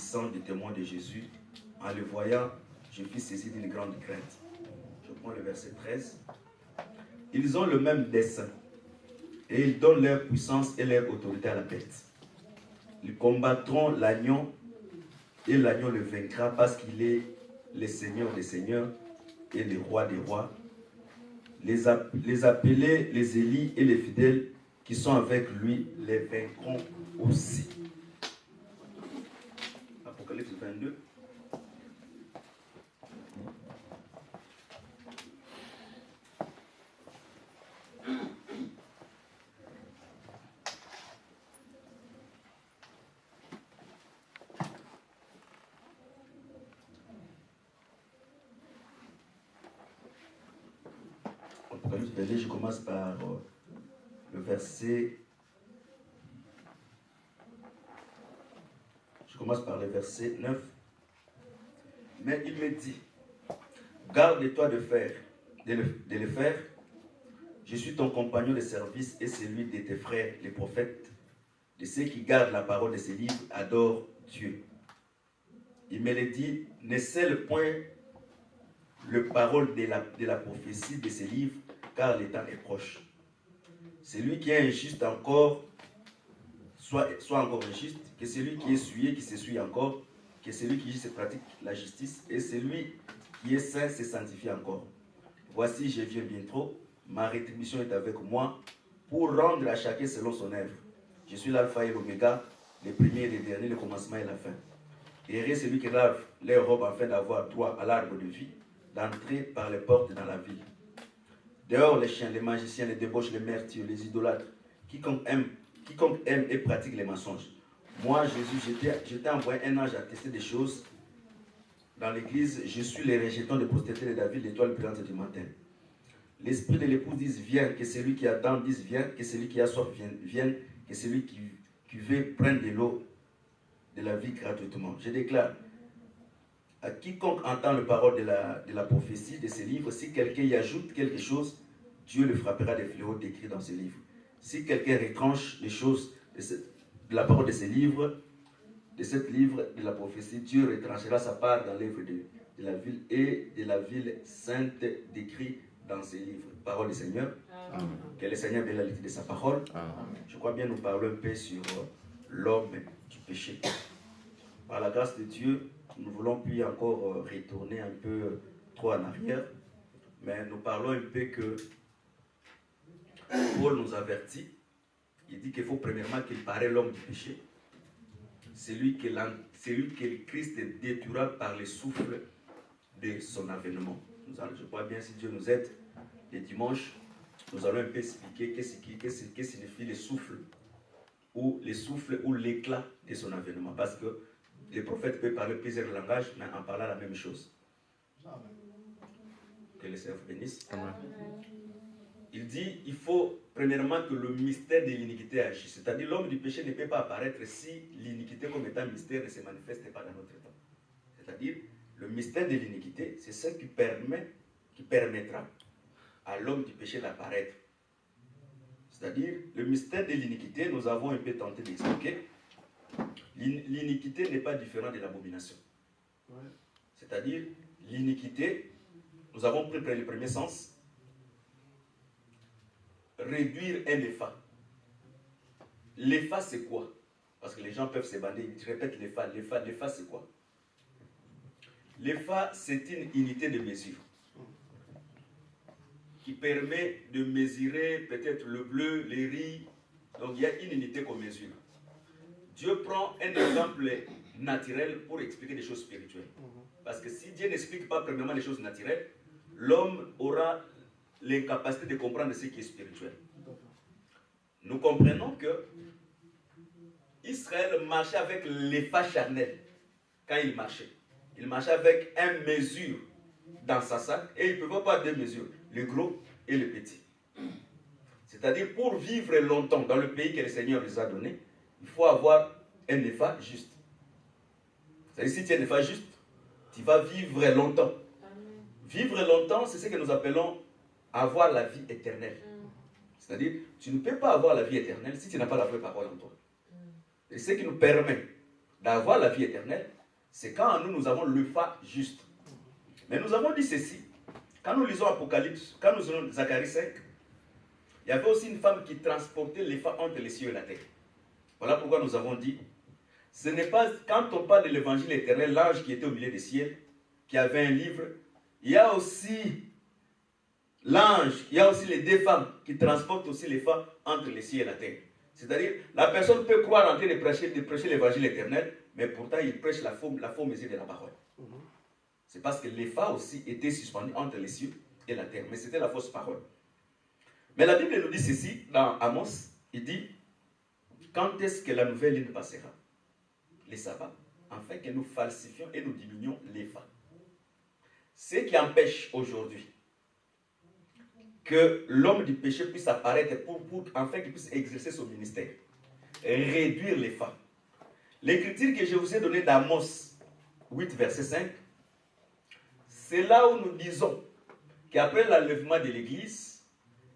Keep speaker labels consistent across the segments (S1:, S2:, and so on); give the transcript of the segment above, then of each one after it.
S1: sang des témoins de Jésus. En le voyant, je fus saisi d'une grande crainte. Je prends le verset 13. Ils ont le même dessein et ils donnent leur puissance et leur autorité à la bête. Ils combattront l'agneau et l'agneau le vaincra parce qu'il est le Seigneur des seigneurs et le roi des rois. Les appelés, les élits et les fidèles qui sont avec lui les vaincront aussi. Apocalypse 22. Apocalypse 22, je commence par le verset. Je commence par le verset 9. Mais il me dit, garde-toi de le faire. Je suis ton compagnon de service et celui de tes frères, les prophètes, de ceux qui gardent la parole de ces livres, adorent Dieu. Il me le dit, ne scelle point le parole de la prophétie de ces livres, car le temps est proche. Celui qui est injuste encore, soit encore injuste, que celui qui est souillé, qui s'essuie encore, que celui qui se pratique la justice, et celui qui est saint se sanctifie encore. Voici, je viens bientôt, ma rétribution est avec moi, pour rendre à chacun selon son œuvre. Je suis l'alpha et l'oméga, le premier et le dernier, le commencement et la fin. Heureux celui qui lave leurs robes afin d'avoir droit à l'arbre de vie, d'entrer par les portes dans la ville. Dehors les chiens, les magiciens, les débauches, les meurtriers, les idolâtres, quiconque aime et pratique les mensonges. Moi, Jésus, j'étais envoyé un ange à tester des choses dans l'église. Je suis le rejeton de prostituées de David, l'étoile brillante du matin. L'esprit de l'épouse dit, viens, que celui qui attend dise, viens, que celui qui a soif vienne, que celui qui veut prendre de l'eau de la vie gratuitement. Je déclare, à quiconque entend la parole de la prophétie de ces livres, si quelqu'un y ajoute quelque chose, Dieu le frappera des fléaux décrits dans ces livres. Si quelqu'un retranche les choses de la parole de ces livres, de cette livre de la prophétie, Dieu retranchera sa part dans l'œuvre de la ville et de la ville sainte décrit dans ces livres. Parole du Seigneur. Amen. Que le Seigneur bénisse la lecture de sa parole. Amen. Je crois bien nous parler un peu sur l'homme du péché. Par la grâce de Dieu, nous ne voulons plus encore retourner un peu trop en arrière, mais nous parlons un peu que Paul nous avertit. Il dit qu'il faut premièrement qu'il paraît l'homme du péché, celui que le Christ détruira par le souffle de son avènement. Je crois bien, si Dieu nous aide, les dimanches, nous allons un peu expliquer qu'est-ce que signifie le souffle ou l'éclat de son avènement. Parce que les prophètes peuvent parler plusieurs langages, mais en parlant la même chose. Que le Seigneur vous bénisse. Amen. Il dit, il faut premièrement que le mystère de l'iniquité agisse. C'est-à-dire, l'homme du péché ne peut pas apparaître si l'iniquité comme étant mystère ne se manifeste pas dans notre temps. C'est-à-dire, le mystère de l'iniquité, c'est ce qui permettra à l'homme du péché d'apparaître. C'est-à-dire, le mystère de l'iniquité, nous avons un peu tenté d'expliquer. L'iniquité n'est pas différente de l'abomination. C'est-à-dire, l'iniquité, nous avons pris le premier sens, réduire un effat. L'effat, c'est quoi? Parce que les gens peuvent se bander, ils répètent l'effat. L'effat, c'est quoi? L'effat, c'est une unité de mesure qui permet de mesurer peut-être le bleu, les riz. Donc, il y a une unité qu'on mesure. Dieu prend un exemple naturel pour expliquer des choses spirituelles. Parce que si Dieu n'explique pas premièrement les choses naturelles, l'homme aura l'incapacité de comprendre ce qui est spirituel. Nous comprenons que Israël marchait avec l'effat charnel quand il marchait. Il marchait avec une mesure dans sa sac et il ne pouvait pas avoir deux mesures, le gros et le petit. C'est-à-dire, pour vivre longtemps dans le pays que le Seigneur nous a donné, il faut avoir un effat juste. C'est-à-dire, si tu as un effat juste, tu vas vivre longtemps. Vivre longtemps, c'est ce que nous appelons avoir la vie éternelle. C'est-à-dire, tu ne peux pas avoir la vie éternelle si tu n'as pas la vraie parole en toi. Et ce qui nous permet d'avoir la vie éternelle, c'est quand en nous, nous avons le fa juste. Mais nous avons dit ceci, quand nous lisons Apocalypse, quand nous lisons Zacharie 5, il y avait aussi une femme qui transportait les fa entre les cieux et la terre. Voilà pourquoi nous avons dit, ce n'est pas, quand on parle de l'évangile éternel, l'ange qui était au milieu des cieux, qui avait un livre, il y a aussi l'ange, il y a aussi les deux femmes qui transportent aussi les femmes entre les cieux et la terre. C'est-à-dire, la personne peut croire en train de prêcher l'évangile éternel, mais pourtant il prêche la faux mesure de la parole. C'est parce que les femmes aussi étaient suspendues entre les cieux et la terre, mais c'était la fausse parole. Mais la Bible nous dit ceci, dans Amos, il dit, quand est-ce que la nouvelle ligne passera? Les sabbats, afin que nous falsifions et nous diminuions les femmes. Ce qui empêche aujourd'hui que l'homme du péché puisse apparaître afin qu'il puisse exercer son ministère, réduire les femmes. L'écriture que je vous ai donnée d'Amos 8, verset 5, c'est là où nous disons qu'après l'enlèvement de l'Église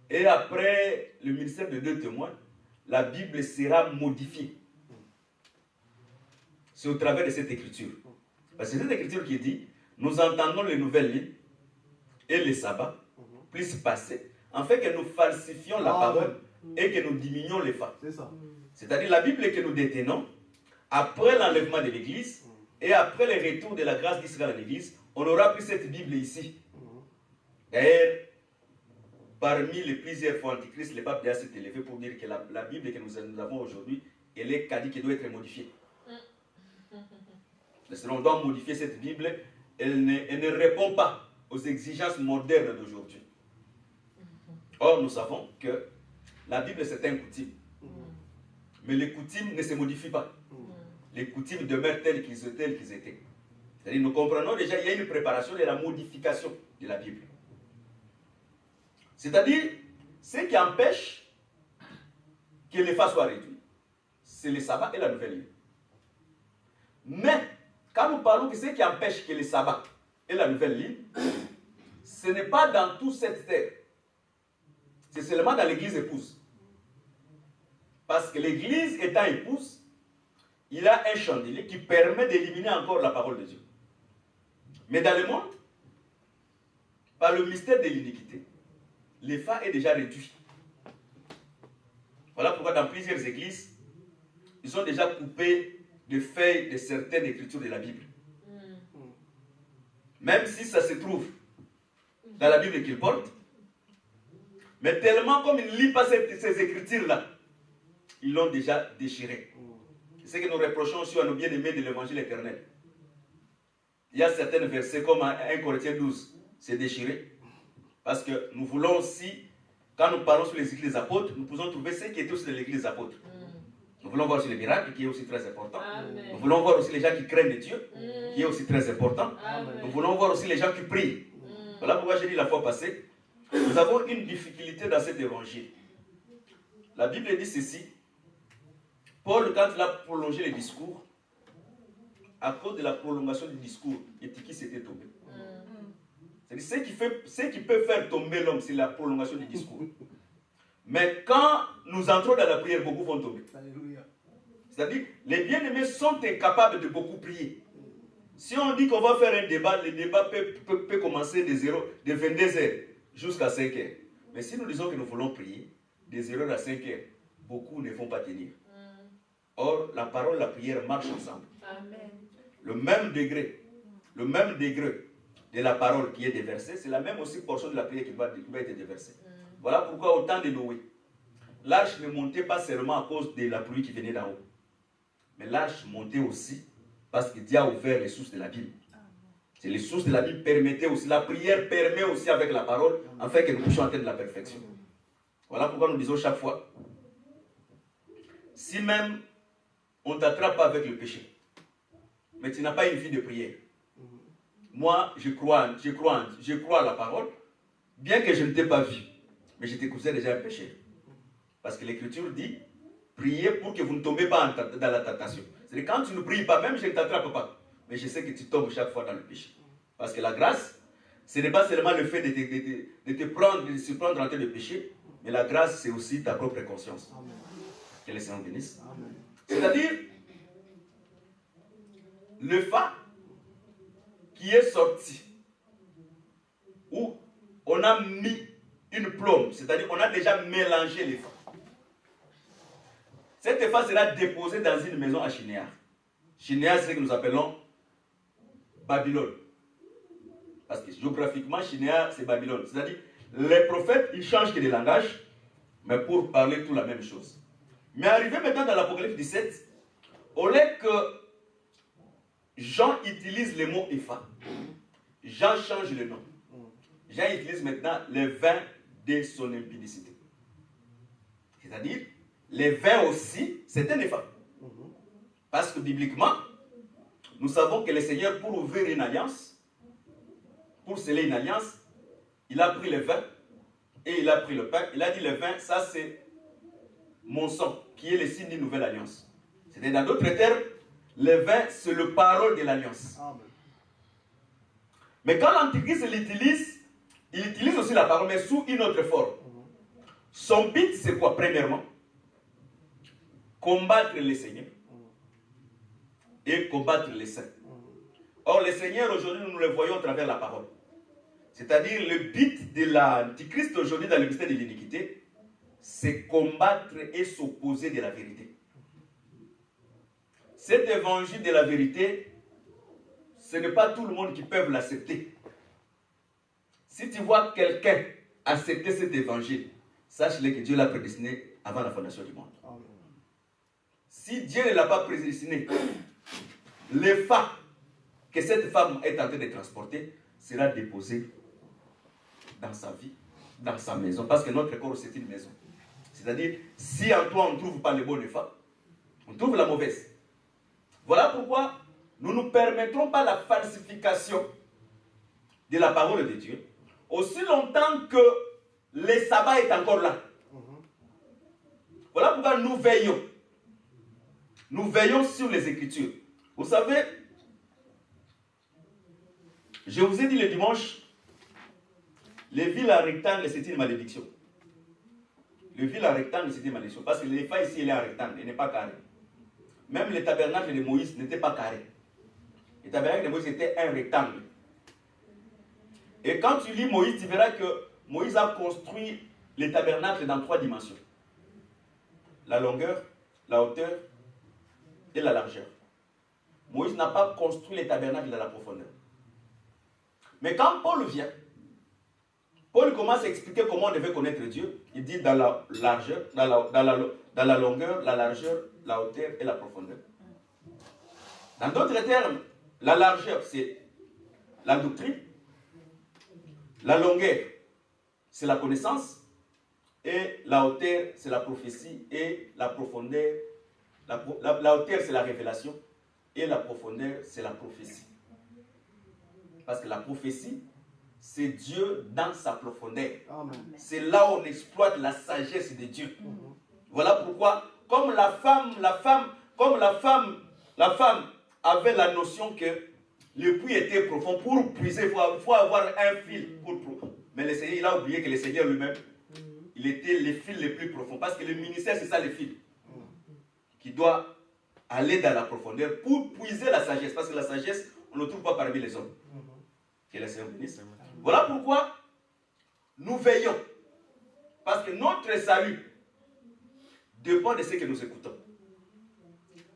S1: et après le ministère de 2 témoins, la Bible sera modifiée. C'est au travers de cette écriture. Parce que c'est cette écriture qui dit, nous entendons les nouvelles lignes et les sabbats puissent passer, afin que nous falsifions la parole et que nous diminuions les femmes. C'est ça. C'est-à-dire la Bible que nous détenons, après l'enlèvement de l'Église et après le retour de la grâce d'Israël à l'Église, on aura pris cette Bible ici. D'ailleurs, parmi les plusieurs fois antichrists, le pape s'est élevé pour dire que la Bible que nous avons aujourd'hui, elle est caduque, qui doit être modifiée. On doit modifier cette Bible, elle ne répond pas aux exigences modernes d'aujourd'hui. Or, nous savons que la Bible, c'est un coutume. Mais les coutumes ne se modifient pas. Les coutumes demeurent telles qu'ils étaient. C'est-à-dire, nous comprenons déjà qu'il y a une préparation de la modification de la Bible. C'est-à-dire, ce qui empêche que les femmes soient réduites, c'est le sabbat et la nouvelle ligne. Mais, quand nous parlons de ce qui empêche que le sabbat et la nouvelle ligne, ce n'est pas dans toute cette terre. C'est seulement dans l'église épouse. Parce que l'église étant épouse, il a un chandelier qui permet d'éliminer encore la parole de Dieu. Mais dans le monde, par le mystère de l'iniquité, les fa est déjà réduit. Voilà pourquoi dans plusieurs églises, ils ont déjà coupé de feuilles de certaines écritures de la Bible. Même si ça se trouve dans la Bible qu'ils portent, mais tellement comme ils ne lisent pas ces écritures-là, ils l'ont déjà déchiré. C'est ce que nous reprochons aussi à nos bien-aimés de l'évangile éternel. Il y a certains versets comme 1 Corinthiens 12, c'est déchiré. Parce que nous voulons aussi, quand nous parlons sur les églises des apôtres, nous pouvons trouver ce qui est aussi dans l'église des apôtres. Nous voulons voir aussi les miracles, qui est aussi très important. Amen. Nous voulons voir aussi les gens qui craignent Dieu, qui est aussi très important. Amen. Nous voulons voir aussi les gens qui prient. Voilà pourquoi j'ai dit la fois passée, nous avons une difficulté dans cet évangile. La Bible dit ceci. Paul, quand il a prolongé le discours, à cause de la prolongation du discours, Étiquis s'était tombé. C'est-à-dire, ce qui peut faire tomber l'homme, c'est la prolongation du discours. Mais quand nous entrons dans la prière, beaucoup vont tomber. C'est-à-dire, les bien-aimés sont incapables de beaucoup prier. Si on dit qu'on va faire un débat, le débat peut commencer de 22h jusqu'à 5h. Mais si nous disons que nous voulons prier, de 0h à 5h, beaucoup ne vont pas tenir. Or, la parole et la prière marchent ensemble. Amen. Le même degré de la parole qui est déversée, c'est la même aussi portion de la prière qui va être déversée. Voilà pourquoi au temps de Noé, l'arche ne montait pas seulement à cause de la pluie qui venait d'en haut. Mais l'arche montait aussi parce que Dieu a ouvert les sources de la Bible. C'est les sources de la Bible permettaient aussi, la prière permet aussi avec la parole, afin que nous puissions atteindre la perfection. Voilà pourquoi nous disons chaque fois, si même on ne t'attrape pas avec le péché, mais tu n'as pas une vie de prière. Moi, je crois à la parole, bien que je ne t'ai pas vu, mais je te considère déjà un pécheur. Parce que l'Écriture dit, priez pour que vous ne tombez pas dans la tentation. C'est-à-dire quand tu ne pries pas, même je ne t'attrape pas, mais je sais que tu tombes chaque fois dans le péché. Parce que la grâce, ce n'est pas seulement le fait de se surprendre en train de pécher, mais la grâce, c'est aussi ta propre conscience. Amen. Que le Seigneur bénisse. C'est-à-dire, le fa qui est sorti, où on a mis une plombe, c'est-à-dire on a déjà mélangé les fa. Cette fa sera déposée dans une maison à Shinéar. Shinéar, c'est ce que nous appelons Babylone. Parce que géographiquement, Shinéar, c'est Babylone. C'est-à-dire, les prophètes, ils changent que de langage, mais pour parler tout la même chose. Mais arrivé maintenant dans l'Apocalypse 17, au lieu que Jean utilise le mot Epha, Jean change le nom. Jean utilise maintenant le vin de son impudicité. C'est-à-dire, les vins aussi, c'est un Epha. Parce que bibliquement, nous savons que le Seigneur, pour ouvrir une alliance, pour sceller une alliance, il a pris le vin et il a pris le pain. Il a dit le vin, ça c'est mon sang, qui est le signe d'une nouvelle alliance. C'est-à-dire, dans d'autres termes, le vin, c'est le parole de l'alliance. Mais quand l'Antichrist l'utilise, il utilise aussi la parole, mais sous une autre forme. Son but, c'est quoi? Premièrement, combattre les seigneurs et combattre les saints. Or, les seigneurs, aujourd'hui, nous le voyons à travers la parole. C'est-à-dire, le but de l'Antichrist aujourd'hui dans le mystère de l'iniquité, c'est combattre et s'opposer de la vérité. Cet évangile de la vérité, ce n'est pas tout le monde qui peut l'accepter. Si tu vois quelqu'un accepter cet évangile, sache-le que Dieu l'a prédestiné avant la fondation du monde. Amen. Si Dieu ne l'a pas prédestiné, le fa que cette femme est en train de transporter sera déposé dans sa vie, dans sa maison. Parce que notre corps, c'est une maison. C'est-à-dire, si en toi on ne trouve pas le bon fa, on trouve la mauvaise. Voilà pourquoi nous ne permettrons pas la falsification de la parole de Dieu aussi longtemps que le sabbat est encore là. Voilà pourquoi nous veillons. Nous veillons sur les Écritures. Vous savez, je vous ai dit le dimanche, les villes à rectangle, c'est une malédiction. Les villes à rectangle, c'est une malédiction. Parce que l'Epha ici, il est en rectangle, il n'est pas carré. Même le tabernacle de Moïse n'était pas carré. Le tabernacle de Moïse était un rectangle. Et quand tu lis Moïse, tu verras que Moïse a construit le tabernacle dans 3 dimensions. La longueur, la hauteur et la largeur. Moïse n'a pas construit le tabernacle dans la profondeur. Mais quand Paul vient, Paul commence à expliquer comment on devait connaître Dieu. Il dit dans la largeur, dans la longueur, la largeur, la hauteur et la profondeur. Dans d'autres termes, la largeur, c'est la doctrine. La longueur, c'est la connaissance. Et la hauteur, c'est la prophétie. Et la profondeur, la hauteur, c'est la révélation. Et la profondeur, c'est la prophétie. Parce que la prophétie, c'est Dieu dans sa profondeur. C'est là où on exploite la sagesse de Dieu. Voilà pourquoi, comme la femme avait la notion que le puits était profond. Pour puiser, il faut avoir un fil. Mais le Seigneur, il a oublié que le Seigneur lui-même, il était le fil le plus profond. Parce que le ministère, c'est ça le fil. Qui doit aller dans la profondeur pour puiser la sagesse. Parce que la sagesse, on ne le trouve pas parmi les hommes. Que le Seigneur bénisse. Voilà pourquoi nous veillons. Parce que notre salut dépend de ce que nous écoutons.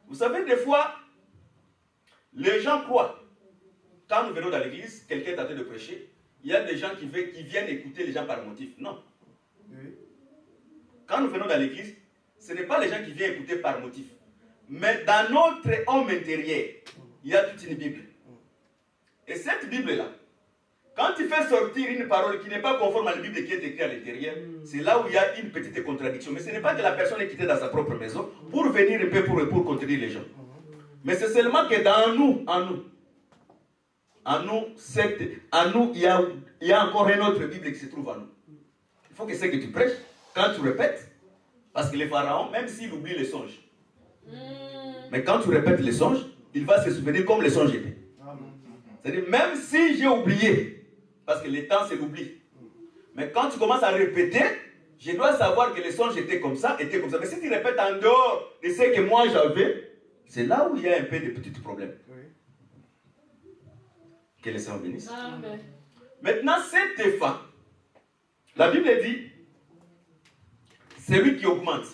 S1: Vous savez, des fois, les gens croient. Quand nous venons dans l'église, quelqu'un est en train de prêcher, il y a des gens qui viennent écouter les gens par motif. Non. Quand nous venons dans l'église, ce n'est pas les gens qui viennent écouter par motif. Mais dans notre homme intérieur, il y a toute une Bible. Et cette Bible-là, quand tu fais sortir une parole qui n'est pas conforme à la Bible qui est écrite à l'intérieur, c'est là où il y a une petite contradiction. Mais ce n'est pas que la personne est quittée dans sa propre maison pour venir un peu pour contredire les gens. Mais c'est seulement que dans nous, il y a encore une autre Bible qui se trouve en nous. Il faut que ce que tu prêches, quand tu répètes, parce que le pharaon, même s'il oublie les songes, mais quand tu répètes les songes, il va se souvenir comme les songes étaient. C'est-à-dire, même si j'ai oublié, parce que le temps c'est l'oubli, mais quand tu commences à répéter, je dois savoir que les songes étaient comme ça. Mais si tu répètes en dehors de ce que moi j'avais, c'est là où il y a un peu de petits problèmes. Que le Seigneur bénisse.
S2: Amen.
S1: Maintenant, cet épha, la Bible dit, c'est lui qui augmente.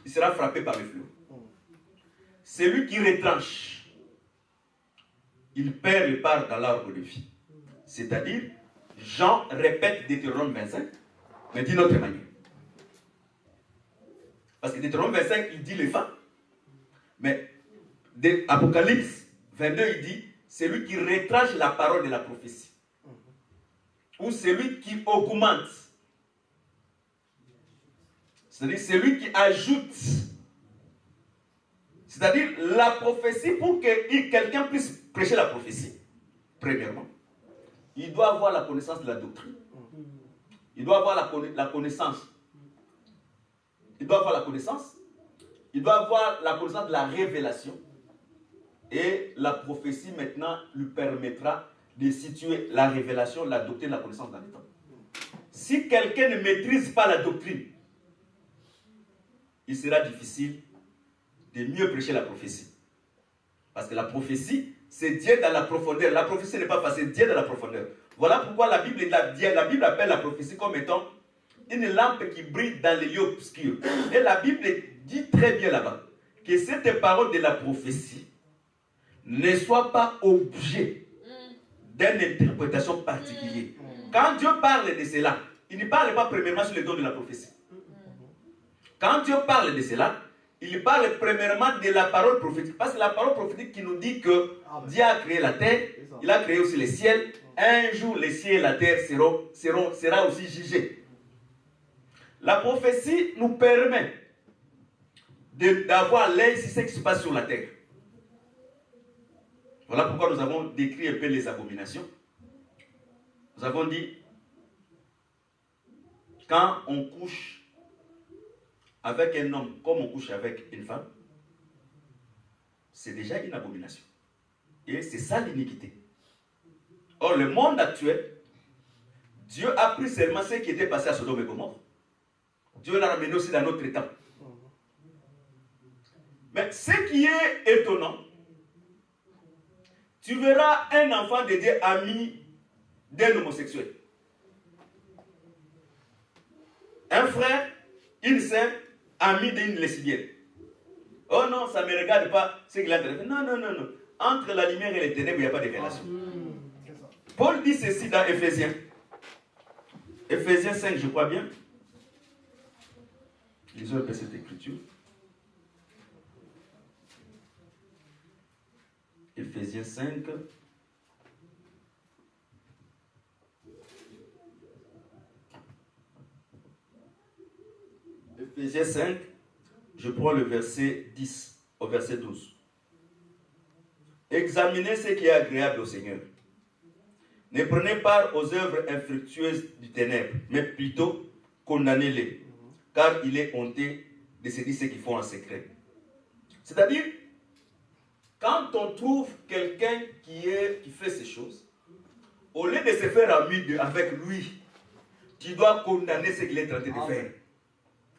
S1: Il sera frappé par le flot. C'est lui qui retranche. Il perd le part dans l'arbre de vie. C'est-à-dire, Jean répète Deutéronome 25, mais d'une autre manière. Parce que Deutéronome 25, il dit l'épha, mais Apocalypse 22, il dit, c'est lui qui retranche la parole de la prophétie. Ou c'est lui qui augmente. C'est-à-dire, c'est lui qui ajoute. C'est-à-dire, la prophétie, pour que quelqu'un puisse prêcher la prophétie, premièrement, il doit avoir la connaissance de la doctrine. Il doit avoir la connaissance. Il doit avoir la connaissance. Il doit avoir la connaissance de la révélation. Et la prophétie, maintenant, lui permettra de situer la révélation, la doctrine, la connaissance dans le temps. Si quelqu'un ne maîtrise pas la doctrine, il sera difficile de mieux prêcher la prophétie. Parce que la prophétie, c'est Dieu dans la profondeur. La prophétie n'est pas facile, Dieu dans la profondeur. Voilà pourquoi la Bible appelle la prophétie comme étant une lampe qui brille dans les lieux obscurs. Et la Bible dit très bien là-bas que cette parole de la prophétie ne soit pas objet d'une interprétation particulière. Quand Dieu parle de cela, il ne parle pas premièrement sur les dons de la prophétie. Quand Dieu parle de cela, il parle premièrement de la parole prophétique. Parce que la parole prophétique qui nous dit que Dieu a créé la terre, il a créé aussi les ciels. Un jour, les ciels et la terre sera aussi jugés. La prophétie nous permet d'avoir l'œil sur ce qui se passe sur la terre. Voilà pourquoi nous avons décrit un peu les abominations. Nous avons dit, quand on couche avec un homme comme on couche avec une femme, c'est déjà une abomination. Et c'est ça l'iniquité. Or, le monde actuel, Dieu a pris seulement ce qui était passé à Sodome et Gomorrhe. Dieu l'a ramené aussi dans notre temps. Mais ce qui est étonnant, tu verras un enfant de Dieu ami d'un homosexuel. Un frère, une sœur, ami d'une lesbienne. Oh non, ça ne me regarde pas ce qu'il a fait. Non. Entre la lumière et les ténèbres, il n'y a pas de relation. Paul dit ceci dans Éphésiens. Éphésiens 5, je crois bien. Lisons un peu cette écriture. Éphésiens 5. Éphésiens 5, je prends le verset 10 au verset 12. Examinez ce qui est agréable au Seigneur. Ne prenez part aux œuvres infructueuses du ténèbre, mais plutôt condamnez-les, car il est honteux de se dire ce qu'ils font en secret. C'est-à-dire, quand on trouve quelqu'un qui fait ces choses, au lieu de se faire ami avec lui, tu dois condamner ce qu'il est en train de faire.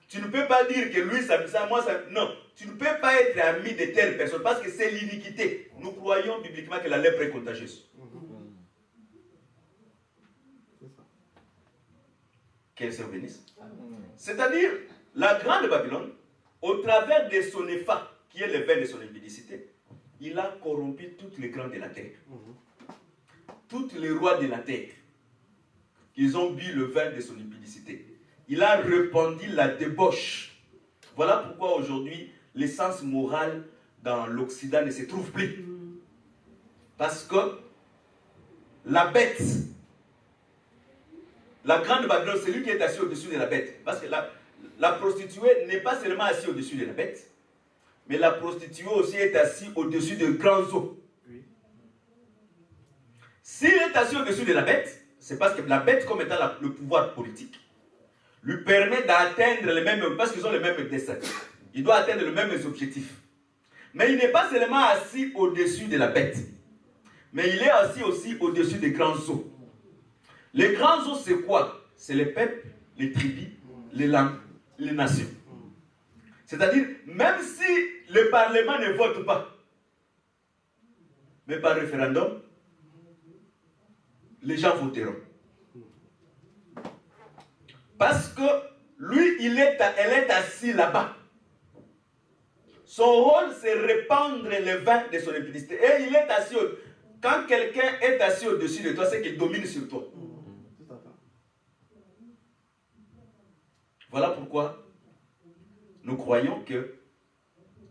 S1: Tu ne peux pas dire que lui, ça, moi, ça... Non, tu ne peux pas être ami de telle personne parce que c'est l'iniquité. Nous croyons bibliquement que la lèpre est contagieuse. Qu'elle se bénisse. C'est-à-dire, la grande Babylone, au travers de son épha, qui est le vin de son impudicité, il a corrompu tous les grands de la terre. Tous les rois de la terre. Ils ont bu le vin de son impudicité. Il a répandu la débauche. Voilà pourquoi aujourd'hui, l'essence morale dans l'Occident ne se trouve plus. Parce que la bête, la grande Babylone, c'est lui qui est assis au-dessus de la bête. Parce que la prostituée n'est pas seulement assise au-dessus de la bête, mais la prostituée aussi est assise au-dessus de grands eaux. S'il est assis au-dessus de la bête, c'est parce que la bête, comme étant le pouvoir politique, lui permet d'atteindre les mêmes, parce qu'ils ont les mêmes destins. Il doit atteindre les mêmes objectifs. Mais il n'est pas seulement assis au-dessus de la bête, mais il est assis aussi au-dessus des grands eaux. Les grands eaux, c'est quoi? C'est les peuples, les tribus, les langues, les nations. C'est-à-dire, même si le Parlement ne vote pas, Mais par référendum, les gens voteront. Parce que lui, elle est assis là-bas. Son rôle, c'est répandre le vin de son impudicité. Et il est assis. Quand quelqu'un est assis au-dessus de toi, c'est qu'il domine sur toi. Voilà pourquoi nous croyons que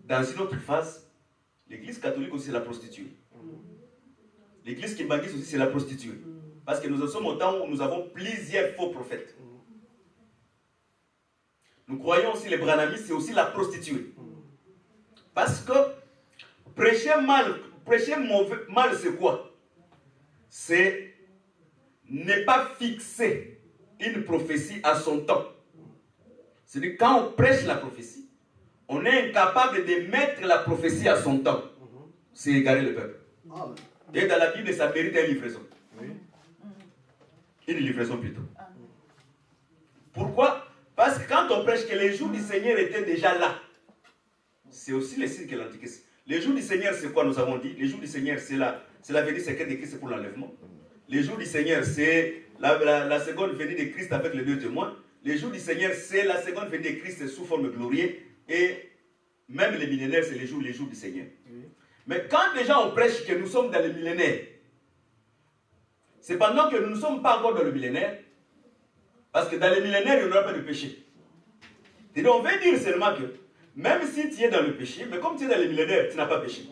S1: dans une autre phase, l'église catholique aussi c'est la prostituée. L'église kimbangiste aussi c'est la prostituée. Parce que nous en sommes au temps où nous avons plusieurs faux prophètes. Nous croyons aussi les branhamistes c'est aussi la prostituée. Parce que prêcher mal c'est quoi? C'est ne pas fixer une prophétie à son temps. C'est-à-dire quand on prêche la prophétie, on est incapable de mettre la prophétie à son temps. C'est égarer le peuple. Et dans la Bible, ça mérite une livraison. Une livraison plutôt. Pourquoi? Parce que quand on prêche que les jours du Seigneur étaient déjà là, c'est aussi le signe que l'Antichrist. Les jours du Seigneur, c'est quoi nous avons dit? Les jours du Seigneur, c'est la venue secrète de Christ pour l'enlèvement. Les jours du Seigneur, c'est la seconde venue de Christ avec les deux témoins. Les jours du Seigneur, c'est la seconde venue de Christ sous forme glorieux. Et même les millénaires, c'est les jours du Seigneur. Mais quand déjà on prêche que nous sommes dans le millénaire, c'est pendant que nous ne sommes pas encore dans le millénaire, parce que dans le millénaire, il n'y aura pas de péché. Et donc on veut dire seulement que, même si tu es dans le péché, mais comme tu es dans le millénaire, tu n'as pas péché.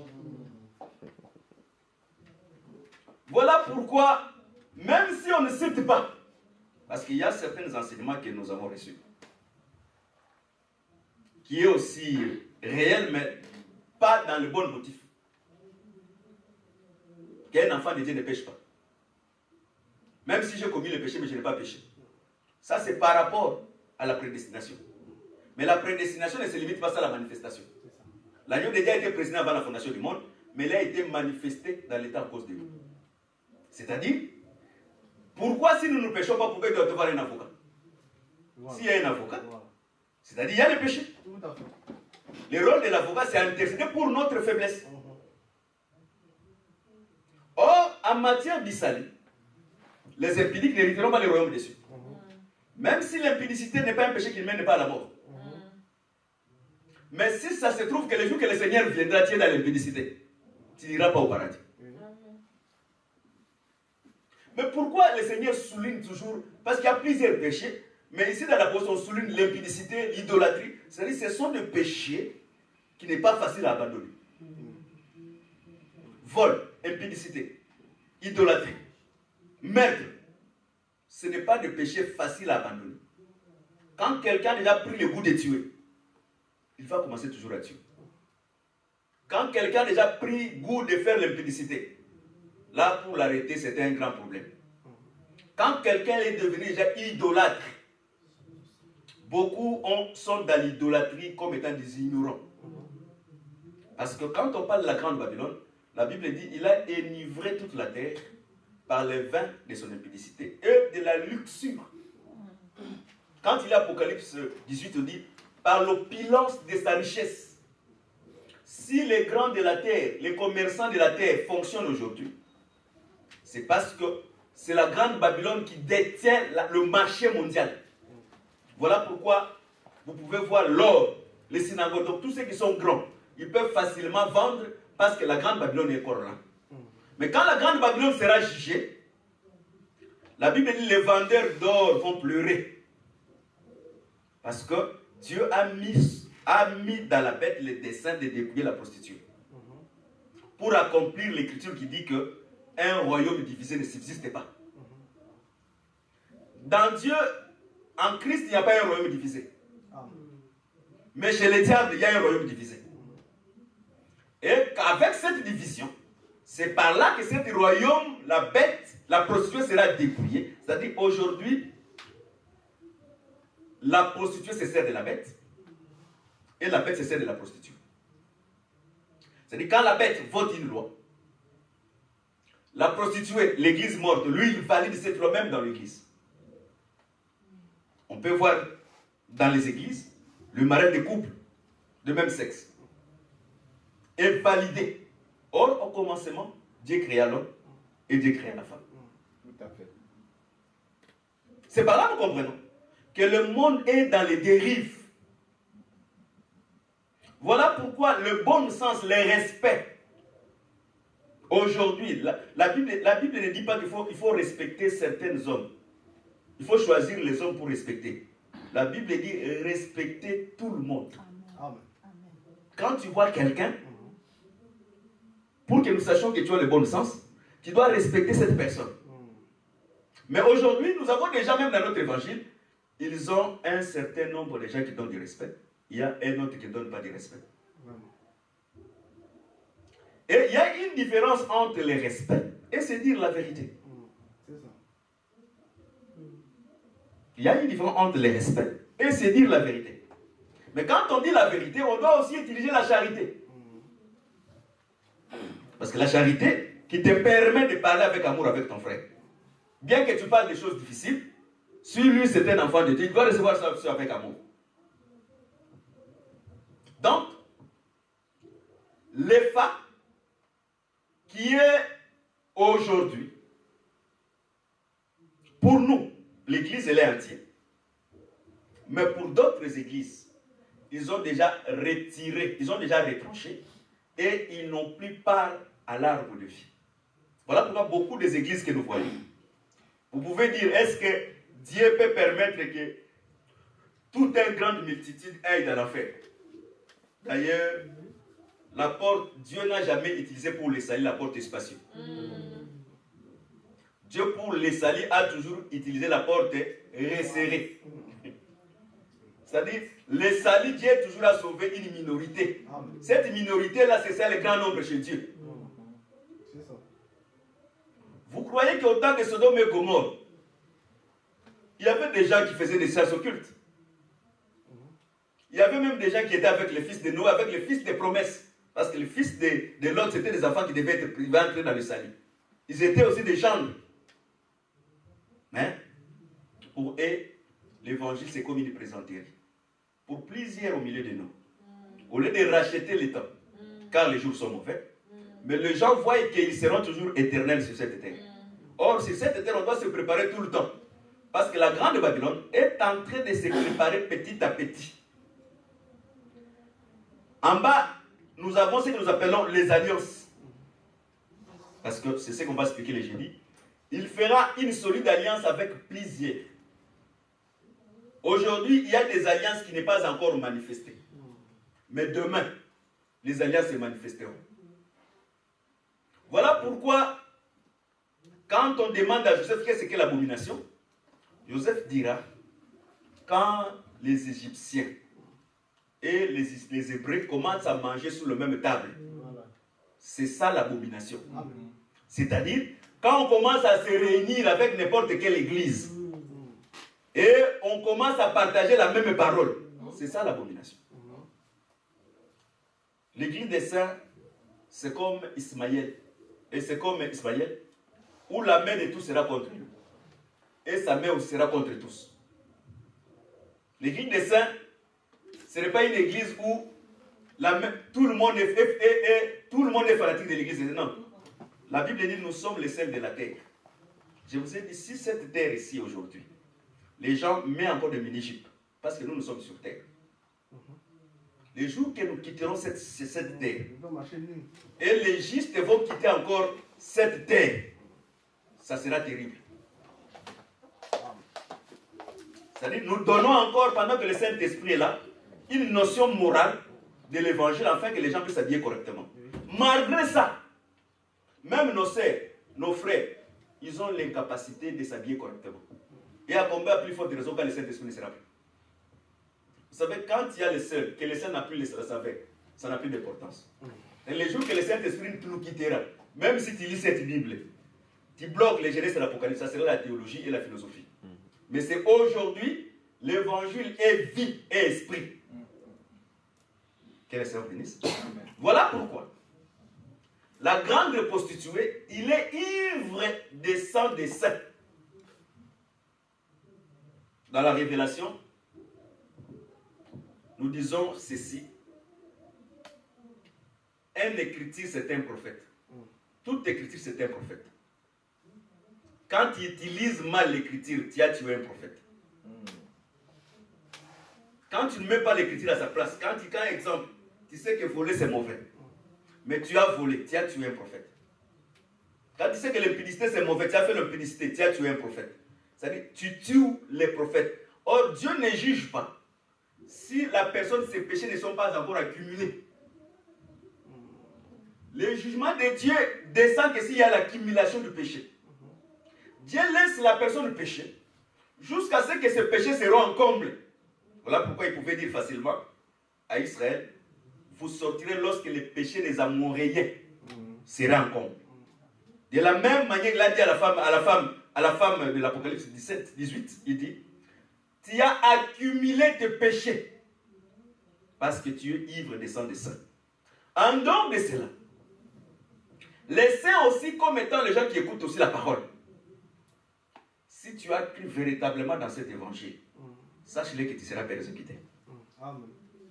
S1: Voilà pourquoi, même si on ne cite pas, parce qu'il y a certains enseignements que nous avons reçus, qui est aussi réel, mais pas dans le bon motif. Qu'un enfant de Dieu ne pêche pas. Même si j'ai commis le péché, mais je n'ai pas péché. Ça, c'est par rapport à la prédestination. Mais la prédestination ne se limite pas à la manifestation. L'agneau de Dieu a été président avant la fondation du monde, mais il a été manifesté dans l'état à cause de nous. C'est-à-dire, pourquoi si nous ne péchons pas, pourquoi il doit avoir un avocat? S'il y a un avocat, c'est-à-dire il y a le péché. Le rôle de l'avocat, c'est intercéder pour notre faiblesse. Or, en matière d'Issalie, les impudiques n'hériteront pas le royaume des cieux. Même si l'impudicité n'est pas un péché qui ne mène pas à la mort. Mais si ça se trouve que le jour que le Seigneur viendra, tu es dans l'impudicité, tu n'iras pas au paradis. Mais pourquoi le Seigneur souligne toujours? Parce qu'il y a plusieurs péchés, mais ici dans l'apôtre, on souligne l'impudicité, l'idolâtrie. C'est-à-dire que ce sont des péchés qui n'est pas facile à abandonner. Vol, impudicité, idolâtrie, meurtre, ce n'est pas des péchés faciles à abandonner. Quand quelqu'un a déjà pris le goût de tuer, il va commencer toujours à tuer. Quand quelqu'un a déjà pris goût de faire l'impudicité, là pour l'arrêter, c'était un grand problème. Quand quelqu'un est devenu déjà idolâtre, beaucoup sont dans l'idolâtrie comme étant des ignorants. Parce que quand on parle de la grande Babylone, la Bible dit il a enivré toute la terre par le vin de son impudicité et de la luxure. Quand il est Apocalypse 18, on dit par l'opulence de sa richesse. Si les grands de la terre, les commerçants de la terre fonctionnent aujourd'hui, c'est parce que c'est la grande Babylone qui détient le marché mondial. Voilà pourquoi vous pouvez voir l'or, les synagogues, donc tous ceux qui sont grands, ils peuvent facilement vendre parce que la grande Babylone est encore là. Mais quand la grande Babylone sera jugée, la Bible dit les vendeurs d'or vont pleurer. Parce que Dieu a mis dans la bête le dessein de dépouiller la prostituée. Pour accomplir l'écriture qui dit que un royaume divisé ne subsiste pas. Dans Dieu, en Christ, il n'y a pas un royaume divisé. Mais chez les diables, il y a un royaume divisé. Et avec cette division, c'est par là que cet royaume, la bête, la prostituée sera dépouillée. C'est-à-dire aujourd'hui, la prostituée se sert de la bête et la bête se sert de la prostituée. C'est-à-dire quand la bête vote une loi, la prostituée, l'église morte, lui, il valide cette loi même dans l'église. On peut voir dans les églises le mariage des couples de même sexe est validé. Or, au commencement, Dieu créa l'homme et Dieu créa la femme.
S2: Tout à fait.
S1: C'est par là que nous comprenons que le monde est dans les dérives. Voilà pourquoi le bon sens, le respect. Aujourd'hui, la Bible ne dit pas qu'il faut respecter certains hommes. Il faut choisir les hommes pour respecter. La Bible dit respecter tout le monde.
S2: Amen.
S1: Quand tu vois quelqu'un, pour que nous sachions que tu as le bon sens, tu dois respecter cette personne. Mais aujourd'hui, nous avons déjà, même dans notre évangile, ils ont un certain nombre de gens qui donnent du respect. Il y a un autre qui ne donne pas du respect. Et il y a une différence entre le respect et se dire la vérité.
S2: C'est ça.
S1: Il y a une différence entre le respect et se dire la vérité. Mais quand on dit la vérité, on doit aussi utiliser la charité. Parce que la charité qui te permet de parler avec amour avec ton frère. Bien que tu parles des choses difficiles, si lui c'est un enfant de Dieu, il doit recevoir ça avec amour. Donc, l'EFA qui est aujourd'hui, pour nous, l'église elle est entière. Mais pour d'autres églises, ils ont déjà retiré, ils ont déjà retranché et ils n'ont plus part à l'arbre de vie. Voilà pourquoi beaucoup des églises que nous voyons. Vous pouvez dire, est-ce que Dieu peut permettre que toute une grande multitude aille dans l'enfer? D'ailleurs, la porte, Dieu n'a jamais utilisé pour les salis la porte spacieuse. Dieu pour les salis a toujours utilisé la porte resserrée. C'est-à-dire, les salis, Dieu toujours a sauvé une minorité. Cette minorité-là, c'est ça le grand nombre chez Dieu.
S2: C'est ça.
S1: Vous croyez qu'au temps de Sodome et Gomorrhe, il y avait des gens qui faisaient des sciences occultes. Il y avait même des gens qui étaient avec les fils de Noé, avec les fils des promesses. Parce que les fils de Lot, c'était des enfants qui devaient entrer dans le salut. Ils étaient aussi des gens. Mais pour eux, l'évangile, c'est comme une présenterie. Pour plusieurs au milieu de nous. Au lieu de racheter les temps, car les jours sont mauvais, mais les gens voient qu'ils seront toujours éternels sur cette terre. Or, sur cette terre, on doit se préparer tout le temps. Parce que la grande Babylone est en train de se préparer petit à petit. En bas, nous avons ce que nous appelons les alliances. Parce que c'est ce qu'on va expliquer les jeudis. Il fera une solide alliance avec plusieurs. Aujourd'hui, il y a des alliances qui n'est pas encore manifestées. Mais demain, les alliances se manifesteront. Voilà pourquoi, quand on demande à Joseph qu'est-ce qu'est l'abomination, Joseph dira, quand les Égyptiens et les Hébreux commencent à manger sous la même table, c'est ça l'abomination. C'est-à-dire, quand on commence à se réunir avec n'importe quelle église, et on commence à partager la même parole, c'est ça l'abomination. L'église des saints, c'est comme Ismaël. Et c'est comme Ismaël, où la main de tous sera contre lui. Et sa main aussi sera contre tous. L'église des saints, ce n'est pas une église où tout le monde est fanatique de l'église. Non. La Bible dit nous sommes les sels de la terre. Je vous ai dit, si cette terre ici aujourd'hui, les gens mettent encore de mini-jupes, parce que nous sommes sur terre. Les jours que nous quitterons cette terre, et les justes vont quitter encore cette terre, ça sera terrible. C'est-à-dire, nous donnons encore, pendant que le Saint-Esprit est là, une notion morale de l'évangile, afin que les gens puissent s'habiller correctement. Malgré ça, même nos sœurs, nos frères, ils ont l'incapacité de s'habiller correctement. Et à combien plus forte raison quand le Saint-Esprit ne sera plus? Vous savez, quand il y a le seul, que le Saint n'a plus le savoir, ça n'a plus d'importance. Et les jours que le Saint-Esprit nous quittera, même si tu lis cette Bible, tu bloques les Genèse et l'Apocalypse, ça sera la théologie et la philosophie. Mais c'est aujourd'hui, l'évangile est vie et esprit. Que le Seigneur bénisse. Voilà pourquoi la grande prostituée, il est ivre de sang des saints. Dans la Révélation, nous disons ceci. Un écriture, c'est un prophète. Toute écriture, c'est un prophète. Quand tu utilises mal l'écriture, tu as tué un prophète. Quand tu ne mets pas l'écriture à sa place, quand exemple, tu sais que voler c'est mauvais, mais tu as volé, tu as tué un prophète. Quand tu sais que l'impudicité c'est mauvais, tu as fait l'impudicité, tu as tué un prophète. C'est-à-dire, tu tues les prophètes. Or, Dieu ne juge pas si la personne, ses péchés ne sont pas encore accumulés. Le jugement de Dieu descend que s'il y a l'accumulation du péché. Dieu laisse la personne pécher jusqu'à ce que ce péché seront comblé. Voilà pourquoi il pouvait dire facilement à Israël, vous sortirez lorsque le péché des Amoréens sera en comble. De la même manière qu'il a dit à la femme de l'Apocalypse 17, 18, il dit, tu as accumulé tes péchés parce que tu es ivre des sang des saints. En dehors de cela, les saints aussi comme étant les gens qui écoutent aussi la parole. Si tu as cru véritablement dans cet évangile, sache-le que tu seras persécuté.
S2: Amen.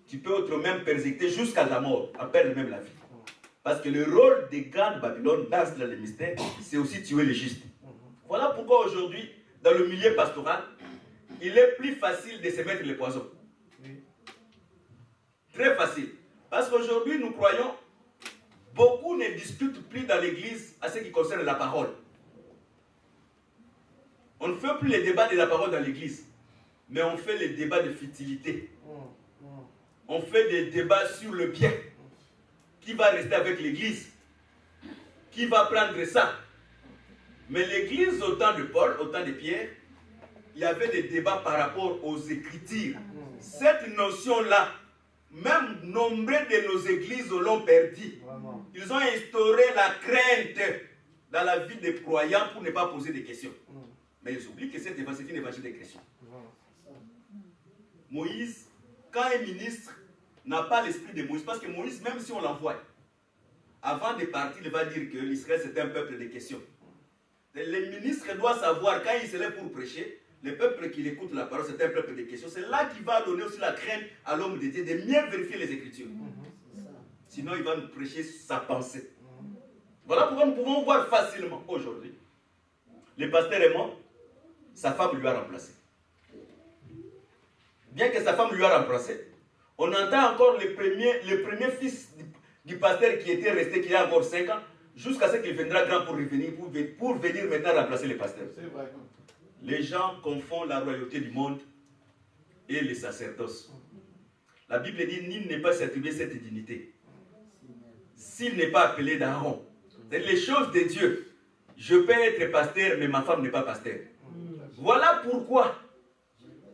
S1: Tu peux être même persécuté jusqu'à la mort, à perdre même la vie. Parce que le rôle des grands de Babylone dans le mystère, c'est aussi tuer les justes. Voilà pourquoi aujourd'hui, dans le milieu pastoral, il est plus facile de se mettre les poisons. Très facile. Parce qu'aujourd'hui, nous croyons, beaucoup ne discutent plus dans l'église à ce qui concerne la parole. On ne fait plus les débats de la parole dans l'église, mais on fait les débats de futilité. On fait des débats sur le bien. Qui va rester avec l'église? Qui va prendre ça? Mais l'église, au temps de Paul, au temps de Pierre, il y avait des débats par rapport aux Écritures. Cette notion-là, même nombre de nos églises l'ont perdu. Ils ont instauré la crainte dans la vie des croyants pour ne pas poser de questions. Mais ils oublient que c'est une évangile de questions. Moïse, quand un ministre n'a pas l'esprit de Moïse, parce que Moïse, même si on l'envoie, avant de partir, il va dire que l'Israël c'est un peuple de questions. Le ministre doit savoir, quand il se lève pour prêcher, le peuple qui écoute la parole, c'est un peuple de questions. C'est là qu'il va donner aussi la crainte à l'homme de Dieu de mieux vérifier les Écritures. Sinon, il va nous prêcher sa pensée. Voilà pourquoi nous pouvons voir facilement aujourd'hui. Le pasteur est mort, sa femme lui a remplacé. Bien que sa femme lui a remplacé, on entend encore le premier fils du pasteur qui était resté, qui a encore 5 ans, jusqu'à ce qu'il viendra grand pour revenir, pour venir maintenant remplacer le pasteur.
S2: C'est vrai.
S1: Les gens confondent la royauté du monde et le sacerdoce. La Bible dit, nul n'est pas s'attribuer cette dignité s'il n'est pas appelé d'Aaron. C'est les choses de Dieu. Je peux être pasteur, mais ma femme n'est pas pasteur. Voilà pourquoi,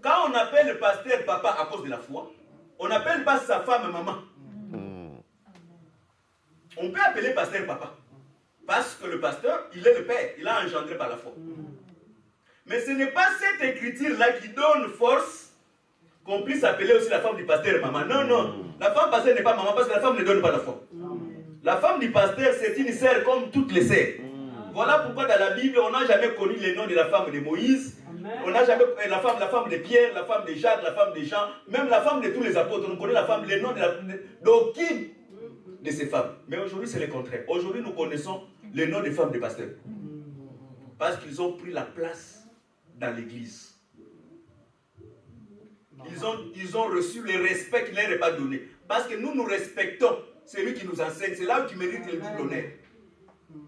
S1: quand on appelle le pasteur papa à cause de la foi, on n'appelle pas sa femme maman. On peut appeler pasteur papa. Parce que le pasteur, il est le père. Il a engendré par la foi. Mais ce n'est pas cette écriture-là qui donne force qu'on puisse appeler aussi la femme du pasteur maman. Non, non. La femme pasteur n'est pas maman parce que la femme ne donne pas la foi. La femme du pasteur, c'est une sœur comme toutes les sœurs. Voilà pourquoi dans la Bible, on n'a jamais connu le nom de la femme de Moïse. On n'a jamais la femme de Pierre, la femme de Jacques, la femme de Jean, même la femme de tous les apôtres. On connaît le nom d'aucune de ces femmes. Mais aujourd'hui, c'est le contraire. Aujourd'hui, nous connaissons les noms des femmes des pasteurs. Parce qu'ils ont pris la place dans l'église. Ils ont reçu le respect qu'il leur est pas donné. Parce que nous respectons celui qui nous enseigne. C'est là où tu mérites le double honneur.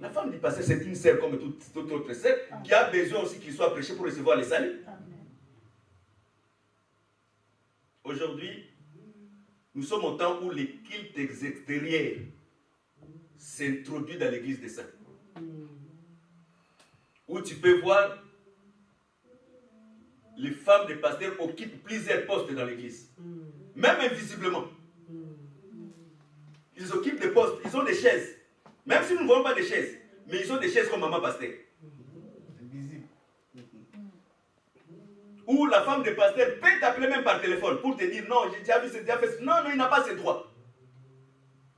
S1: La femme du pasteur, c'est une sœur comme toute autre sœur qui a besoin aussi qu'il soit prêché pour recevoir les saluts. Aujourd'hui, nous sommes au temps où les cultes extérieurs s'introduisent dans l'église des saints. Où tu peux voir les femmes des pasteurs occupent plusieurs postes dans l'église. Même invisiblement. Ils occupent des postes, ils ont des chaises. Même si nous ne voyons pas des chaises, mais ils ont des chaises comme maman pasteur.
S2: C'est visible.
S1: Ou la femme de pasteur peut t'appeler même par téléphone pour te dire non, j'ai déjà vu, c'est déjà fait. Non, non, il n'a pas ce droit.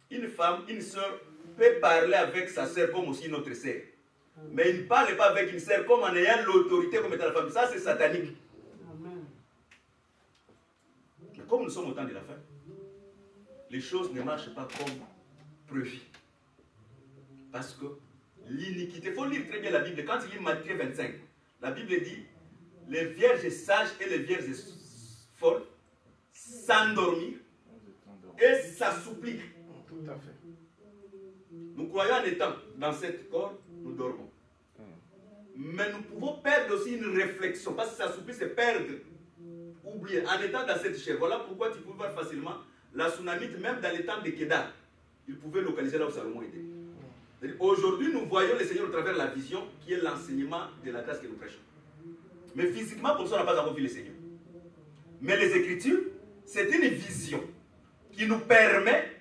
S1: Une femme, une soeur peut parler avec sa soeur comme aussi une autre soeur. Mais il ne parle pas avec une soeur comme en ayant l'autorité comme étant la femme. Ça, c'est satanique.
S3: Amen.
S1: Mais comme nous sommes au temps de la fin, les choses ne marchent pas comme prévu. Parce que l'iniquité. Il faut lire très bien la Bible. Quand il lit Matthieu 25, la Bible dit les vierges sages et les vierges folles s'endormir et s'assouplir.
S2: Tout à fait.
S1: Nous croyons en étant dans cette corps, nous dormons. Mais nous pouvons perdre aussi une réflexion, parce que s'assouplir, c'est perdre, oublier, en étant dans cette chair. Voilà pourquoi tu peux voir facilement la Sunamite, même dans les temps de Kedar, il pouvait localiser là où Salomon était. Aujourd'hui, nous voyons le Seigneur au travers de la vision, qui est l'enseignement de la grâce que nous prêchons. Mais physiquement, comme ça, on n'a pas encore vu le Seigneur. Mais les Écritures, c'est une vision qui nous permet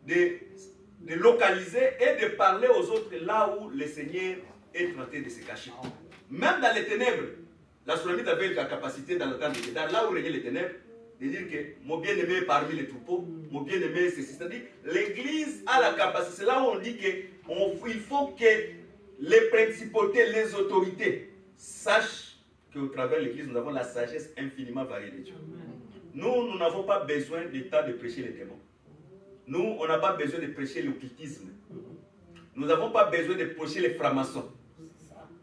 S1: de localiser et de parler aux autres là où le Seigneur est tenté de se cacher. Même dans les ténèbres, la Sunamite avait la capacité dans le temps de Kedar, là où régnait les ténèbres, de dire que mon bien-aimé est parmi les troupeaux, mon bien-aimé c'est ceci. C'est-à-dire, l'Église a la capacité. C'est là où on dit qu'il faut que les principautés, les autorités sachent qu'au travers de l'Église, nous avons la sagesse infiniment variée de Dieu. Nous n'avons pas besoin de temps de prêcher les démons. Nous, on n'a pas besoin de prêcher l'occultisme. Nous n'avons pas besoin de prêcher les francs-maçons.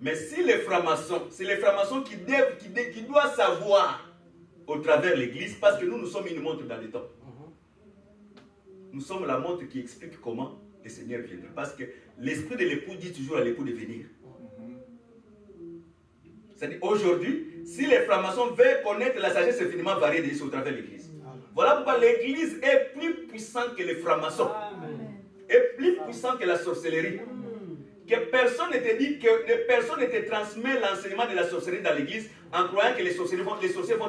S1: Mais si les francs-maçons, c'est les francs-maçons qui doivent savoir au travers de l'Église, parce que nous sommes une montre dans les temps. Nous sommes la montre qui explique comment le Seigneur viendra. Parce que l'esprit de l'époux dit toujours à l'époux de venir. C'est-à-dire, aujourd'hui, si les francs-maçons veulent connaître la sagesse infiniment variée de Dieu au travers de l'Église, voilà pourquoi l'Église est plus puissante que les francs-maçons. Est plus puissante que la sorcellerie. Que personne ne te dit, que personne ne te transmet l'enseignement de la sorcellerie dans l'Église en croyant que les sorciers vont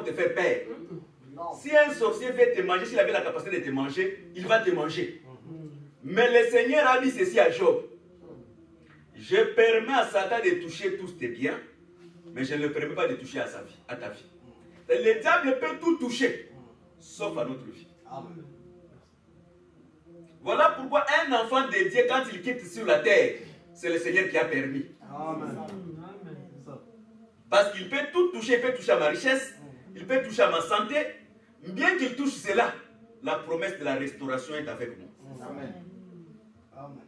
S1: te faire peur. Si un sorcier veut te manger, s'il avait la capacité de te manger, il va te manger. Mais le Seigneur a dit ceci à Job. Je permets à Satan de toucher tous tes biens, mais je ne le permets pas de toucher à ta vie. Le diable peut tout toucher, sauf à notre vie.
S2: Amen.
S1: Voilà pourquoi un enfant de Dieu, quand il quitte sur la terre, c'est le Seigneur qui a permis.
S2: Amen.
S1: Parce qu'il peut tout toucher, il peut toucher à ma richesse, il peut toucher à ma santé. Bien qu'il touche cela, la promesse de la restauration est avec nous.
S2: Amen. Amen.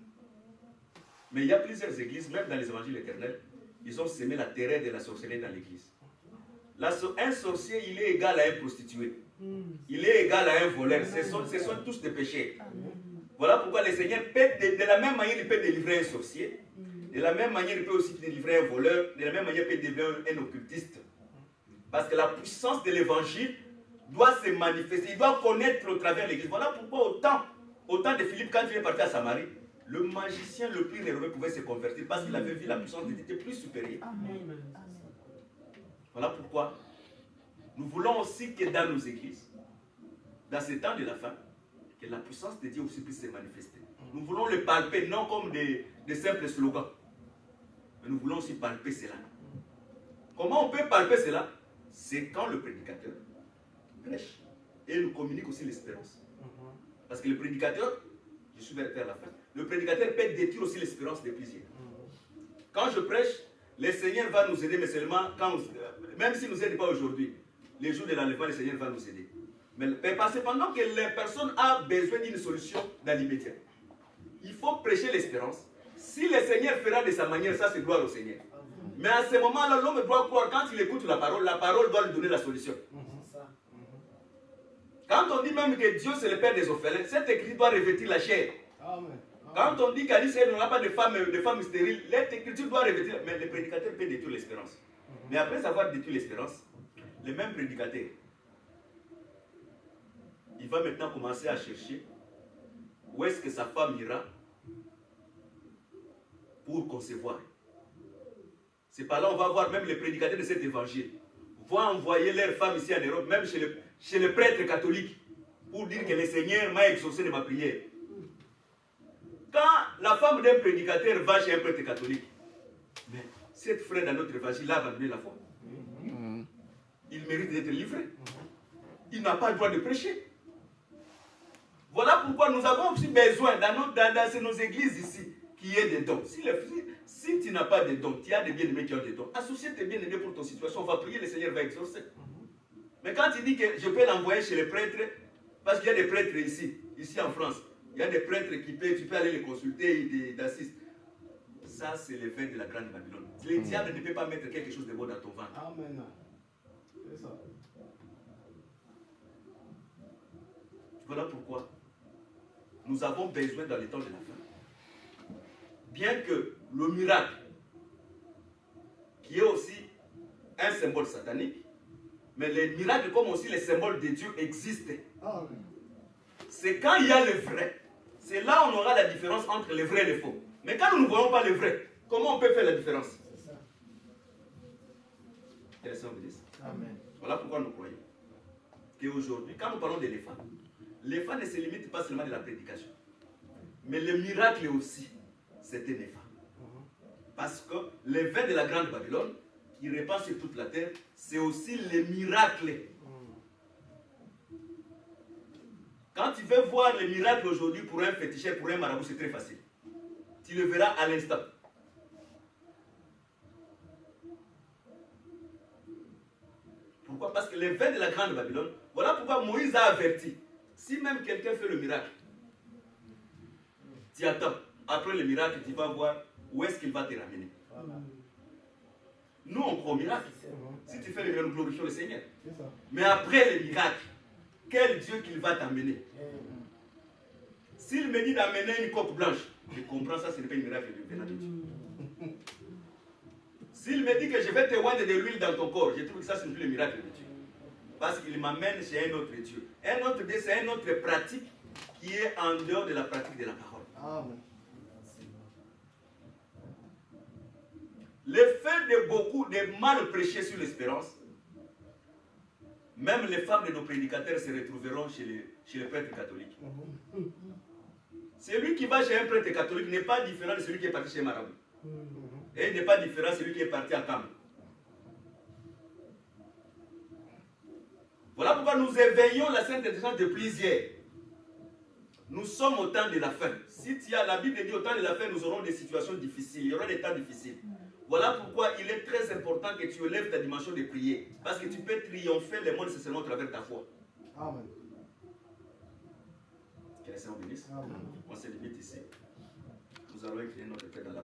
S1: Mais il y a plusieurs églises, même dans les évangiles éternels, ils ont semé la terreur de la sorcellerie dans l'église. Un sorcier, il est égal à un prostitué. Il est égal à un voleur. Ce sont tous des péchés. Voilà pourquoi le Seigneur peut, de la même manière, il peut délivrer un sorcier. De la même manière, il peut aussi délivrer un voleur. De la même manière, il peut délivrer un occultiste. Parce que la puissance de l'évangile doit se manifester. Il doit connaître au travers de l'église. Voilà pourquoi au temps de Philippe, quand il est parti à Samarie, le magicien le plus renommé pouvait se convertir parce qu'il avait vu la puissance de Dieu était plus supérieure.
S3: Amen.
S1: Voilà pourquoi nous voulons aussi que dans nos églises, dans ces temps de la fin, que la puissance de Dieu aussi puisse se manifester. Nous voulons le palper, non comme des simples slogans, mais nous voulons aussi palper cela. Comment on peut palper cela? C'est quand le prédicateur prêche et nous communique aussi l'espérance. Parce que le prédicateur, je suis vers la fin, le prédicateur peut détruire aussi l'espérance de plusieurs. Quand je prêche, le Seigneur va nous aider, mais seulement même s'il ne nous aide pas aujourd'hui, les jours de l'enlèvement, le Seigneur va nous aider. Mais parce que pendant que les personnes ont besoin d'une solution dans l'immédiat, il faut prêcher l'espérance. Si le Seigneur fera de sa manière, ça c'est gloire au Seigneur. Mais à ce moment-là, l'homme doit croire, quand il écoute la parole doit lui donner la solution. Quand on dit même que Dieu c'est le Père des orphelins, cette écriture doit revêtir la chair.
S2: Amen.
S1: Quand on dit qu'à l'Israël, on n'a pas de femmes stériles, cette écriture doit revêtir. Mais le prédicateur peut détruire l'espérance. Mais après avoir détruit l'espérance, le même prédicateur, il va maintenant commencer à chercher où est-ce que sa femme ira pour concevoir. C'est par là on va voir même les prédicateurs de cet évangile vont envoyer leurs femmes ici en Europe, même chez les prêtres catholiques, pour dire que le Seigneur m'a exaucé de ma prière. Quand la femme d'un prédicateur va chez un prêtre catholique, mais cette frère dans notre évangile a abandonné la foi. Il mérite d'être livré. Il n'a pas le droit de prêcher. Voilà pourquoi nous avons aussi besoin dans nos églises ici qu'il y ait des dons. Si tu n'as pas de dons, tu as des bien-aimés qui ont des dons, associe tes bien-aimés pour ton situation, on va prier, le Seigneur va exaucer. Mais quand il dit que je peux l'envoyer chez les prêtres, parce qu'il y a des prêtres ici en France, il y a des prêtres tu peux aller les consulter, ils t'assistent. Ça, c'est le vin de la grande Babylone. Le diable ne peut pas mettre quelque chose de bon dans ton ventre.
S2: Amen. C'est ça.
S1: Voilà pourquoi nous avons besoin dans les temps de la fin. Bien que le miracle, qui est aussi un symbole satanique, mais les miracles comme aussi les symboles de Dieu existent.
S2: Amen.
S1: C'est quand il y a le vrai, c'est là où on aura la différence entre le vrai et le faux. Mais quand nous ne voyons pas le vrai, comment on peut faire la différence?
S2: C'est ça.
S1: Que le Seigneur vous dise.
S2: Amen.
S1: Voilà pourquoi nous croyons qu'aujourd'hui, quand nous parlons de l'EPHA ne se limite pas seulement de la prédication. Mais le miracle aussi, c'était l'EPHA. Parce que le vin de la grande Babylone, qui répand sur toute la terre, c'est aussi le miracle. Quand tu veux voir le miracle aujourd'hui pour un féticheur, pour un marabout, c'est très facile. Tu le verras à l'instant. Pourquoi? Parce que le vin de la grande Babylone, voilà pourquoi Moïse a averti. Si même quelqu'un fait le miracle, tu attends. Après le miracle, tu vas voir où est-ce qu'il va te ramener.
S2: Voilà.
S1: Nous, on croit au miracle. Si tu fais le miracle, nous glorifions le Seigneur.
S2: C'est ça.
S1: Mais après le miracle, quel Dieu qu'il va t'amener? S'il me dit d'amener une coque blanche, je comprends ça, ce n'est pas un miracle venant de Dieu. S'il me dit que je vais te oindre de l'huile dans ton corps, je trouve que ça, ce n'est plus le miracle de Dieu. Parce qu'il m'amène chez un autre Dieu. Un autre Dieu, c'est une autre pratique qui est en dehors de la pratique de la parole.
S2: Amen.
S1: Le fait de beaucoup de mal prêcher sur l'espérance, même les femmes de nos prédicateurs se retrouveront chez les prêtres catholiques. Celui qui va chez un prêtre catholique n'est pas différent de celui qui est parti chez Marabout. Et il n'est pas différent de celui qui est parti à Cam. Voilà pourquoi nous éveillons la Sainte Intelligence de plusieurs. Nous sommes au temps de la fin. Si tu as la Bible dit au temps de la fin, nous aurons des situations difficiles. Il y aura des temps difficiles. Voilà pourquoi il est très important que tu élèves ta dimension de prière. Parce que tu peux triompher le monde seulement à travers ta foi.
S2: Amen.
S1: Que le Seigneur bénisse.
S2: Amen.
S1: On se limite ici. Nous allons écrire notre Père dans la